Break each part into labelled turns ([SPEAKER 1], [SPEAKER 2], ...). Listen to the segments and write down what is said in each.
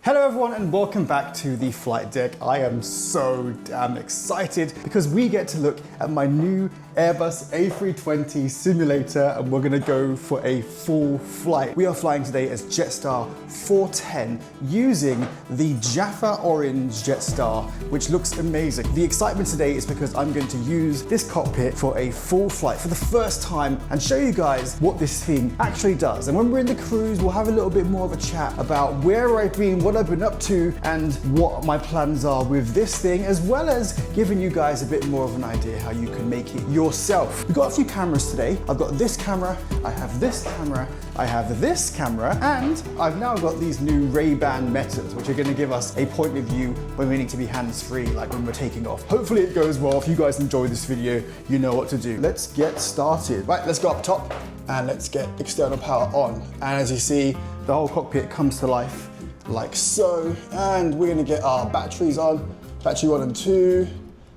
[SPEAKER 1] Hello everyone and welcome back to the flight deck. I am so damn excited because we get to look at my new Airbus A320 simulator and we're gonna go for a full flight. We are flying today as Jetstar 410 using the Jaffa Orange Jetstar, which looks amazing. The excitement today is because I'm going to use this cockpit for a full flight for the first time and show you guys what this thing actually does. And when we're in the cruise, we'll have a little bit more of a chat about where I've been, what I've been up to, and what my plans are with this thing, as well as giving you guys a bit more of an idea how you can make it yourself. We've got a few cameras today. I've got this camera, I have this camera, I have this camera, and I've now got these new Ray-Ban Metas, which are gonna give us a point of view when we need to be hands-free, like when we're taking off. Hopefully it goes well. If you guys enjoy this video, you know what to do. Let's get started. Right, let's go up top and let's get external power on. And as you see, the whole cockpit comes to life like so, and we're gonna get our batteries on, battery 1 and 2,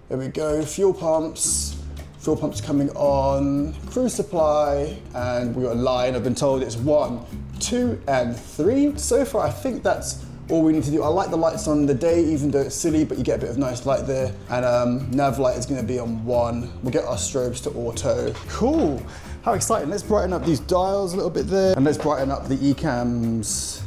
[SPEAKER 1] there we go, fuel pumps coming on, cruise supply, and we got a line. I've been told it's 1, 2, and 3. So far, I think that's all we need to do. I like the lights on the day, even though it's silly, but you get a bit of nice light there. And nav light is gonna be on 1. We'll get our strobes to auto. Cool, how exciting. Let's brighten up these dials a little bit there, and let's brighten up the ECAMs.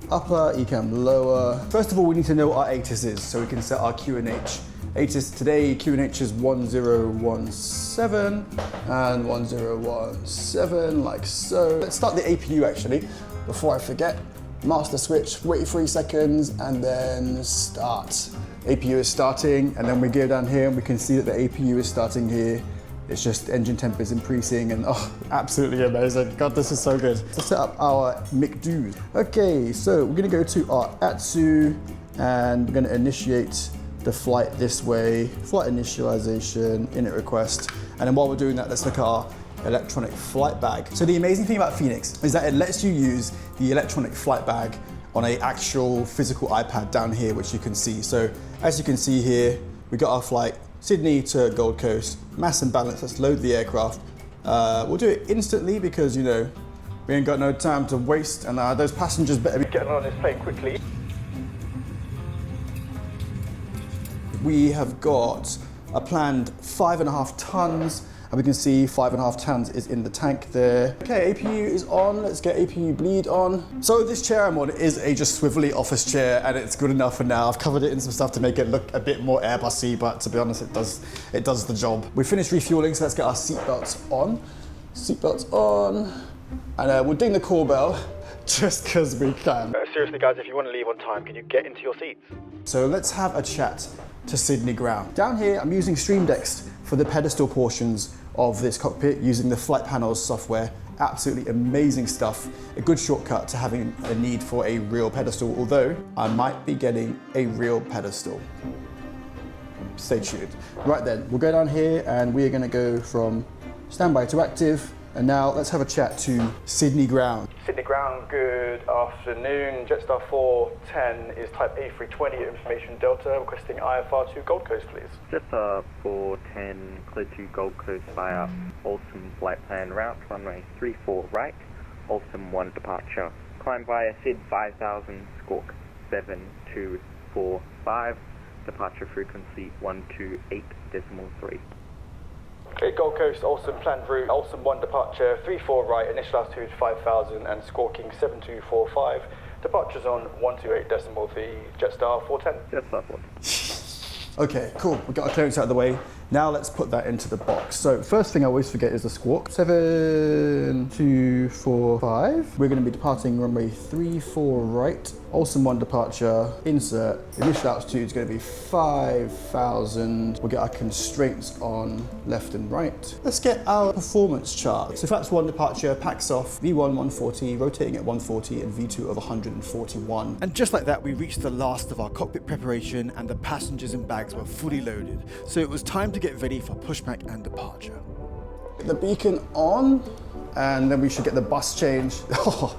[SPEAKER 1] Upper, ECAM lower. First of all, we need to know what our ATIS is so we can set our QNH. ATIS today, QNH is 1017 and 1017, like so. Let's start the APU actually, before I forget. Master switch, wait 3 seconds, and then start. APU is starting, and then we go down here and we can see that the APU is starting here. It's just engine temp is increasing and oh, absolutely amazing. God, this is so good. Let's set up our McDo. Okay, so we're gonna go to our ATSU and we're gonna initiate the flight this way. Flight initialization, init request. And then while we're doing that, let's look at our electronic flight bag. So the amazing thing about Phoenix is that it lets you use the electronic flight bag on an actual physical iPad down here, which you can see. So as you can see here, we got our flight Sydney to Gold Coast, mass and balance. Let's load the aircraft. We'll do it instantly because, you know, we ain't got no time to waste, and those passengers better be getting on this plane quickly. We have got a planned 5.5 tons, and we can see 5.5 tons is in the tank there. Okay, APU is on. Let's get APU bleed on. So this chair I'm on is a just swivelly office chair, and it's good enough for now. I've covered it in some stuff to make it look a bit more Airbus-y, but to be honest, it does the job. We finished refueling, so let's get our seatbelts on. Seatbelts on, and we'll ding the call bell just because we can. Seriously guys, if you want to leave on time, can you get into your seats? So let's have a chat to Sydney ground. Down here, I'm using Stream Decks for the pedestal portions of this cockpit using the Flight Panels software. Absolutely amazing stuff. A good shortcut to having a need for a real pedestal, although I might be getting a real pedestal. Stay tuned. Right then, we'll go down here and we are gonna go from standby to active. And now let's have a chat to Sydney ground. Sydney ground, good afternoon. Jetstar 410 is type A320 information Delta, requesting IFR to Gold Coast, please.
[SPEAKER 2] Jetstar 410, clear to Gold Coast via Alstom flight plan route, runway 34 right, Alstom 1 departure. Climb via SID 5000, squawk 7245, departure frequency 128.3.
[SPEAKER 1] Okay, Gold Coast, Alstom planned route, Alstom 1 departure, 34 right, initial altitude 5,000 and squawking 7245. Departures on 128.3, Jetstar 410.
[SPEAKER 2] Jetstar 410.
[SPEAKER 1] Okay, cool, we got our clearance out of the way. Now let's put that into the box. So first thing I always forget is the squawk. 7245. We're gonna be departing runway 34 right, Alstom 1 departure, insert. Initial altitude is gonna be 5,000. We'll get our constraints on left and right. Let's get our performance chart. So flaps 1 departure, packs off, V1 140, rotating at 140 and V2 of 141. And just like that, we reached the last of our cockpit preparation and the passengers and bags were fully loaded. So it was time to get ready for pushback and departure. Get the beacon on, and then we should get the bus change. Oh,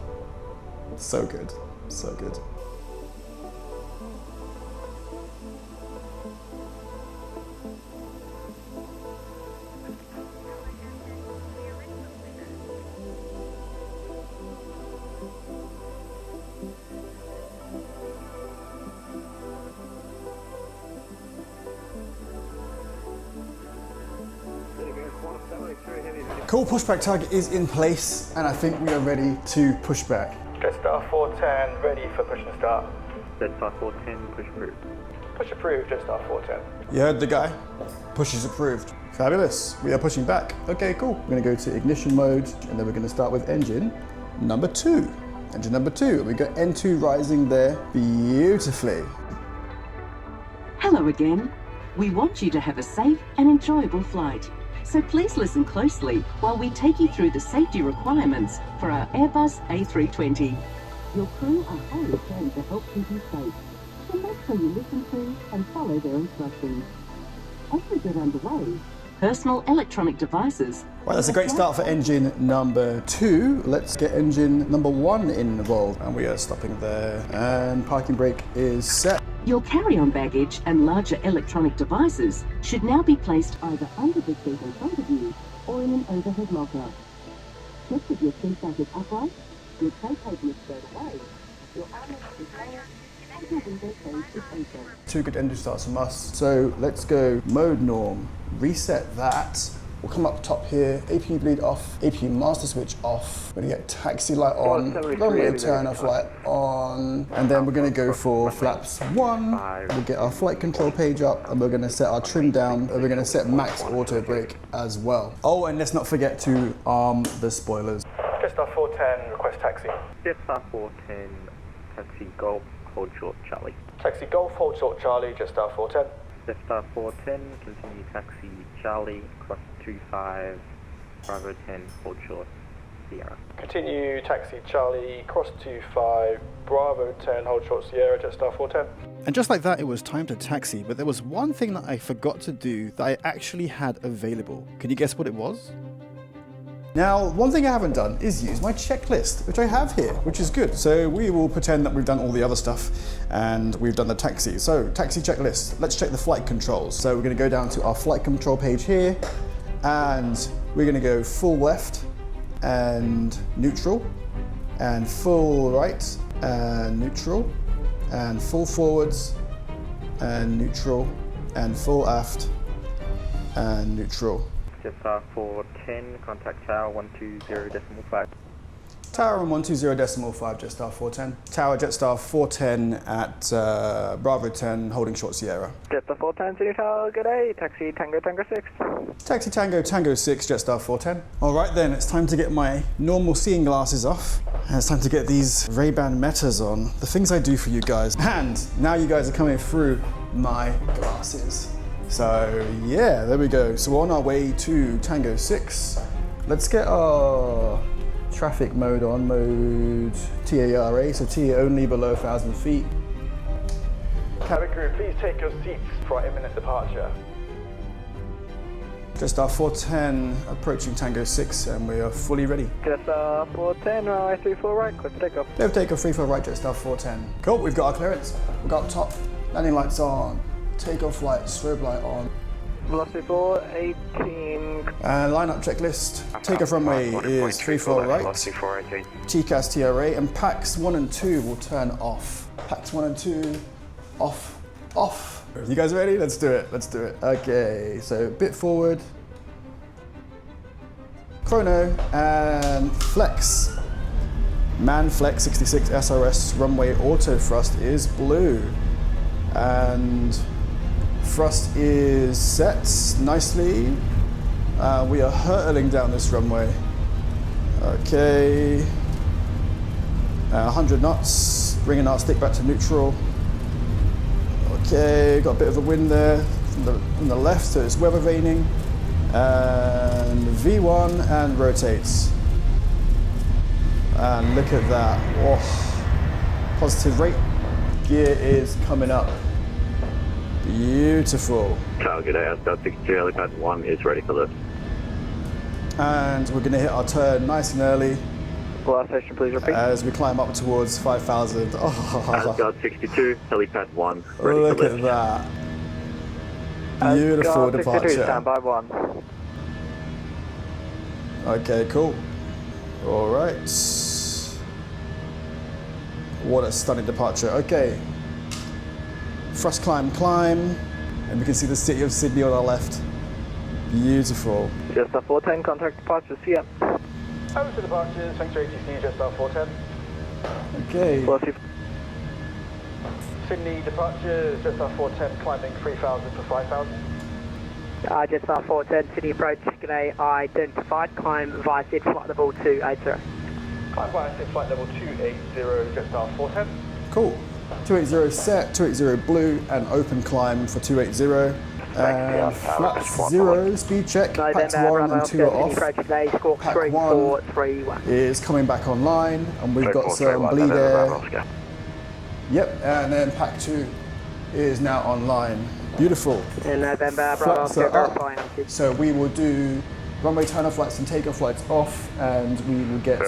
[SPEAKER 1] so good, so good. Cool, pushback target is in place, and I think we are ready to push back.
[SPEAKER 3] Jetstar 410, ready for push and start.
[SPEAKER 2] Jetstar 410, push approved.
[SPEAKER 3] Push approved, Jetstar 410.
[SPEAKER 1] You heard the guy. Push is approved. Fabulous. We are pushing back. Okay, cool. We're going to go to ignition mode, and then we're going to start with engine number 2. Engine number 2. We got N2 rising there beautifully.
[SPEAKER 4] Hello again. We want you to have a safe and enjoyable flight. So please listen closely while we take you through the safety requirements for our Airbus A320. Your crew are highly trained to help keep you safe. So make sure you listen to and follow their instructions. As we get underway, personal electronic devices.
[SPEAKER 1] Right, that's a great start for engine number 2. Let's get engine number 1 involved. And we are stopping there. And parking brake is set.
[SPEAKER 4] Your carry-on baggage and larger electronic devices should now be placed either under the seat in front of you or in an overhead locker. Check that your seat back is upright, your tray table is stowed away, your armrest is lowered, and your window cage is open.
[SPEAKER 1] 2 good engine starts from us. So let's go mode norm, reset that. We'll come up top here, APU bleed off, APU master switch off. We're gonna get taxi light on, runway turn off light on, and then we're gonna go for flaps 1. We'll get our flight control page up, and we're gonna set our trim down, and we're gonna set max auto brake as well. Oh, and let's not forget to arm the spoilers.
[SPEAKER 3] Jetstar 410, request taxi.
[SPEAKER 2] Jetstar 410, taxi Golf, hold short Charlie.
[SPEAKER 3] Taxi Golf, hold short Charlie, Jetstar 410.
[SPEAKER 2] Jetstar 410, continue taxi Charlie, cross 25, Bravo 10, hold short Sierra.
[SPEAKER 3] Continue taxi Charlie, cross 25, Bravo 10, hold short Sierra, Jetstar 410.
[SPEAKER 1] And just like that, it was time to taxi, but there was one thing that I forgot to do that I actually had available. Can you guess what it was? Now, one thing I haven't done is use my checklist, which I have here, which is good. So we will pretend that we've done all the other stuff and we've done the taxi. So taxi checklist, let's check the flight controls. So we're gonna go down to our flight control page here, and we're gonna go full left and neutral, and full right and neutral, and full forwards and neutral, and full aft and neutral.
[SPEAKER 2] Jetstar 410, contact tower 120.5.
[SPEAKER 1] Tower on 120.5, Jetstar 410. Tower Jetstar 410 at Bravo 10, holding short Sierra.
[SPEAKER 2] Jetstar 410, City Tower, good day, taxi Tango Tango 6.
[SPEAKER 1] Taxi Tango Tango 6, Jetstar 410. All right then, it's time to get my normal seeing glasses off. And it's time to get these Ray-Ban Metas on. The things I do for you guys. And now you guys are coming through my glasses. So yeah, there we go. So we're on our way to Tango 6. Let's get our traffic mode on, mode TARA, so TA only below 1,000 feet.
[SPEAKER 3] Cabin crew, please take your seats for our imminent departure.
[SPEAKER 1] Jetstar 410 approaching Tango 6, and we are fully ready.
[SPEAKER 2] Jetstar 410, runway 34 right, clear for takeoff.
[SPEAKER 1] Clear for takeoff, 34 right, Jetstar 410. Cool, we've got our clearance. We've got top, landing lights on, takeoff light, strobe light on.
[SPEAKER 2] Velocity 418.
[SPEAKER 1] Lineup checklist. Takeoff runway is 34 right. TCAS TRA, and packs 1 and 2 will turn off. Packs 1 and 2, off, off. You guys ready? Let's do it, let's do it. Okay, so bit forward. Chrono and flex. Man flex 66 SRS runway auto thrust is blue. And thrust is set nicely. We are hurtling down this runway. Okay. 100 knots, bringing our stick back to neutral. Okay, got a bit of a wind there from the left, so it's weather vaning. And V1 and rotates. And look at that. Oh, positive rate. Gear is coming up. Beautiful.
[SPEAKER 5] Tower, good day. Ascot 63, helipad 1 is ready for lift.
[SPEAKER 1] And we're going to hit our turn nice and early.
[SPEAKER 2] Last station, please repeat.
[SPEAKER 1] As we climb up towards 5,000. Oh,
[SPEAKER 5] Ascot 62, helipad 1 ready
[SPEAKER 1] look
[SPEAKER 5] for lift.
[SPEAKER 1] at that. Beautiful departure.
[SPEAKER 2] Stand by 1.
[SPEAKER 1] Okay, cool. All right. What a stunning departure. Okay. Thrust climb, climb. And we can see the city of Sydney on our left. Beautiful.
[SPEAKER 2] Jetstar 410, contact departure, see ya.
[SPEAKER 3] Over to departures, thanks for ATC, Jetstar 410.
[SPEAKER 1] Okay.
[SPEAKER 3] Sydney departures, Jetstar 410, climbing 3000 to 5000.
[SPEAKER 6] Jetstar 410, Sydney approach, g'day, identified, climb via SID, flight level 280.
[SPEAKER 3] Climb via SID, flight level 280, Jetstar 410.
[SPEAKER 1] Cool. 280 set, 280 blue, and open climb for 280. And flaps 0, speed check, packs 1 and 2 are off. Pack 1 is coming back online, and we've got some bleed air. Yep, and then pack 2 is now online. Beautiful.
[SPEAKER 6] In November,
[SPEAKER 1] Flaps are up, so we will do runway turn-off flights and take-off flights off, and we will get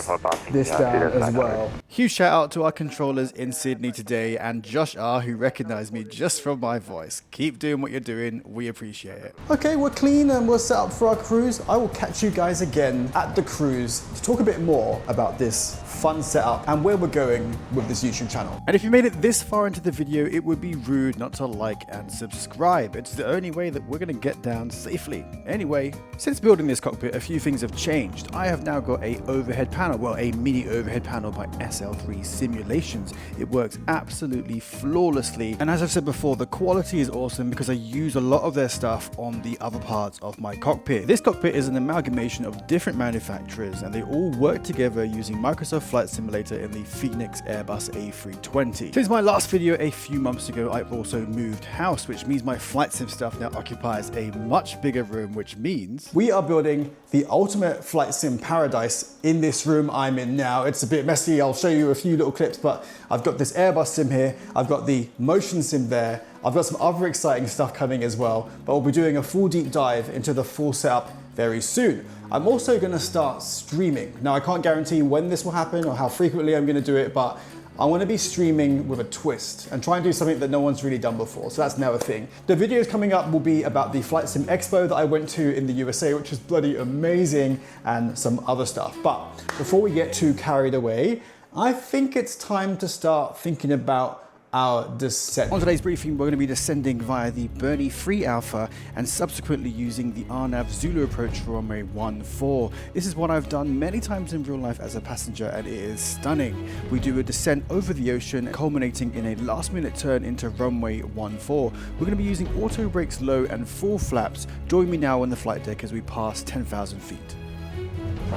[SPEAKER 1] this down as well. Huge shout out to our controllers in Sydney today, and Josh R, who recognized me just from my voice. Keep doing what you're doing, we appreciate it. Okay, we're clean and we're set up for our cruise. I will catch you guys again at the cruise to talk a bit more about this fun setup and where we're going with this YouTube channel. And if you made it this far into the video, it would be rude not to like and subscribe. It's the only way that we're gonna get down safely. Anyway, since building this cockpit, a few things have changed. I have now got a overhead panel, well, a mini overhead panel by SL3 Simulations. It works absolutely flawlessly, and as I've said before, the quality is awesome because I use a lot of their stuff on the other parts of my cockpit. This cockpit is an amalgamation of different manufacturers, and they all work together using Microsoft Flight Simulator in the Phoenix Airbus A320. Since my last video a few months ago, I've also moved house, which means my flight sim stuff now occupies a much bigger room, which means we are building the ultimate flight sim paradise in this room I'm in now. It's a bit messy, I'll show you a few little clips, but I've got this Airbus sim here, I've got the motion sim there, I've got some other exciting stuff coming as well, but we'll be doing a full deep dive into the full setup very soon. I'm also going to start streaming. Now, I can't guarantee when this will happen or how frequently I'm going to do it, but I want to be streaming with a twist and try and do something that no one's really done before. So that's now a thing. The videos coming up will be about the Flight Sim Expo that I went to in the USA, which is bloody amazing, and some other stuff. But before we get too carried away, I think it's time to start thinking about our descent. On today's briefing, we're going to be descending via the Bernie 3 Alpha and subsequently using the RNAV Zulu approach for runway 14. This is what I've done many times in real life as a passenger, and it is stunning. We do a descent over the ocean, culminating in a last-minute turn into runway 14. We're going to be using auto brakes low and full flaps. Join me now on the flight deck as we pass 10,000 feet.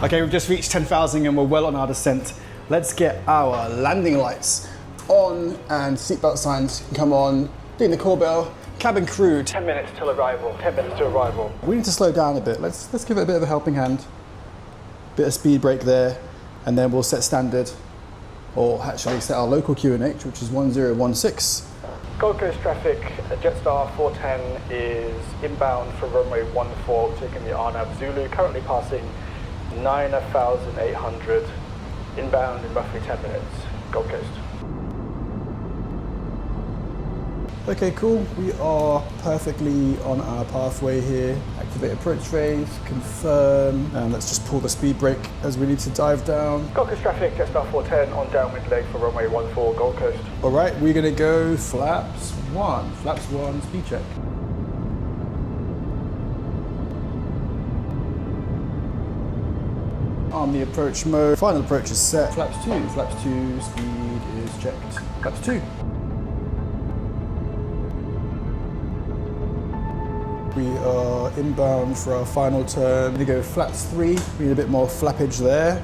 [SPEAKER 1] Okay, we've just reached 10,000 and we're well on our descent. Let's get our landing lights on and seatbelt signs can come on. Doing the call bell. Cabin crew.
[SPEAKER 3] 10 minutes till arrival. 10 minutes to arrival.
[SPEAKER 1] We need to slow down a bit. Let's give it a bit of a helping hand. Bit of speed brake there, and then we'll set standard, or actually set our local QNH, which is 1016.
[SPEAKER 3] Gold Coast traffic, Jetstar 410 is inbound for runway 14, taking the RNAV Zulu, currently passing 9,800, inbound in roughly 10 minutes, Gold Coast.
[SPEAKER 1] Okay, cool. We are perfectly on our pathway here. Activate approach phase, confirm, and let's just pull the speed brake as we need to dive down.
[SPEAKER 3] Gold Coast traffic, Jetstar 410 on downwind leg for runway 14, Gold Coast.
[SPEAKER 1] All right, we're gonna go flaps 1. Flaps 1, speed check. On the approach mode, final approach is set. Flaps 2, flaps 2, speed is checked. Flaps 2. We are inbound for our final turn. We go flaps 3. We need a bit more flappage there.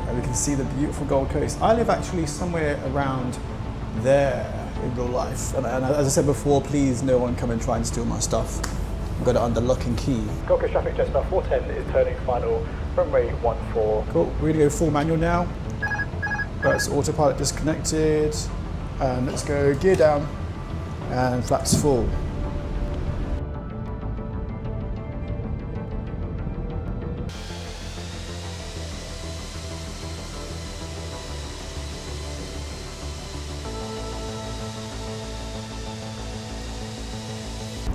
[SPEAKER 1] And we can see the beautiful Gold Coast. I live actually somewhere around there in real life. And as I said before, please no one come and try and steal my stuff. I've got it under lock and key.
[SPEAKER 3] Gold Coast traffic, Jetstar 410 is turning final, runway 14.
[SPEAKER 1] Cool, we're gonna go full manual now. Right, so autopilot disconnected. And let's go gear down. And flaps full.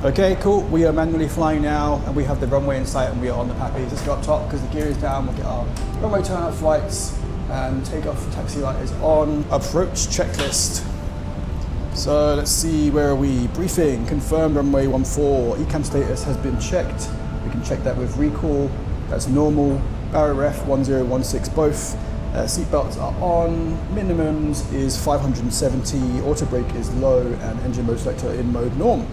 [SPEAKER 1] Okay, cool. We are manually flying now, and we have the runway in sight, and we are on the pappies. Let's go up top because the gear is down. We'll get our runway turn-out flights, and takeoff taxi light is on. Approach checklist. So let's see, where are we? Briefing, confirmed runway 14. ECAM status has been checked. We can check that with recall. That's normal. Barrier ref 1016 both. Seatbelts are on. Minimums is 570. Auto brake is low, and engine mode selector in mode norm.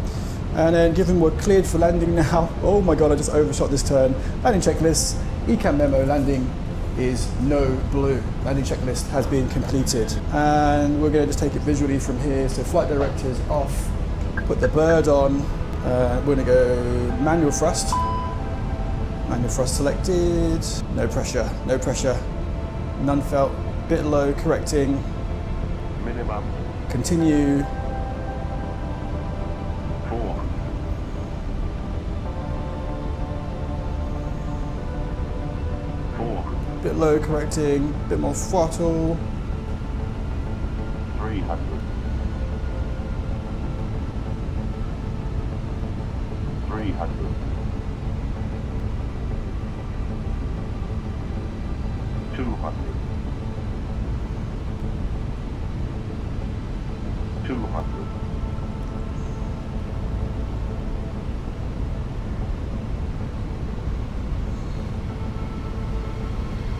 [SPEAKER 1] And then given we're cleared for landing now, oh my god, I just overshot this turn. Landing checklist, ECAM memo, landing is no blue. Landing checklist has been completed. And we're going to just take it visually from here. So flight directors off, put the bird on. We're going to go manual thrust. Manual thrust selected. No pressure, no pressure. None felt. Bit low, correcting.
[SPEAKER 5] Minimum.
[SPEAKER 1] Continue.
[SPEAKER 5] 4.
[SPEAKER 1] Bit low, correcting. Bit more throttle.
[SPEAKER 5] 300. 300. 200. 200.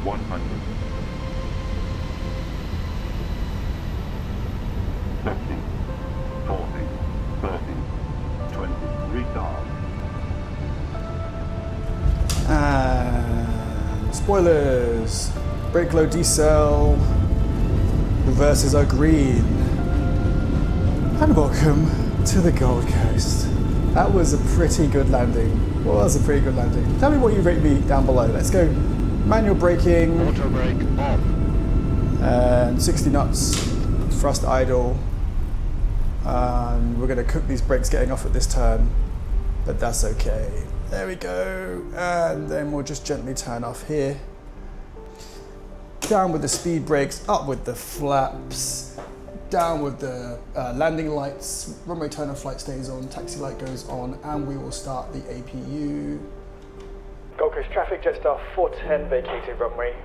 [SPEAKER 5] 100. 50, 40, 30, 20, retard.
[SPEAKER 1] And spoilers. Brake low decel. Reverses are green. And welcome to the Gold Coast. That was a pretty good landing. Was a pretty good landing. Tell me what you rate me down below. Let's go. Manual braking.
[SPEAKER 5] Auto brake on.
[SPEAKER 1] And 60 knots. Thrust idle. And we're going to cook these brakes getting off at this turn. But that's okay. There we go. And then we'll just gently turn off here. Down with the speed brakes, up with the flaps, down with the landing lights, runway turn and flight stays on, taxi light goes on, and we will start the APU.
[SPEAKER 3] Gold Coast traffic, Jetstar 410 vacated runway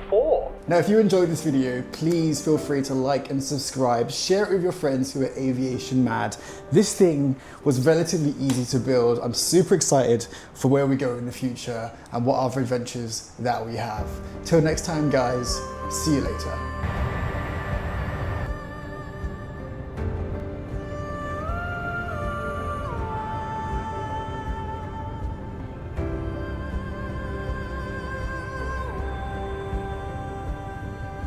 [SPEAKER 3] 14.
[SPEAKER 1] Now, if you enjoyed this video, please feel free to like and subscribe, share it with your friends who are aviation mad. This thing was relatively easy to build. I'm super excited for where we go in the future and what other adventures that we have. Till next time, guys, see you later.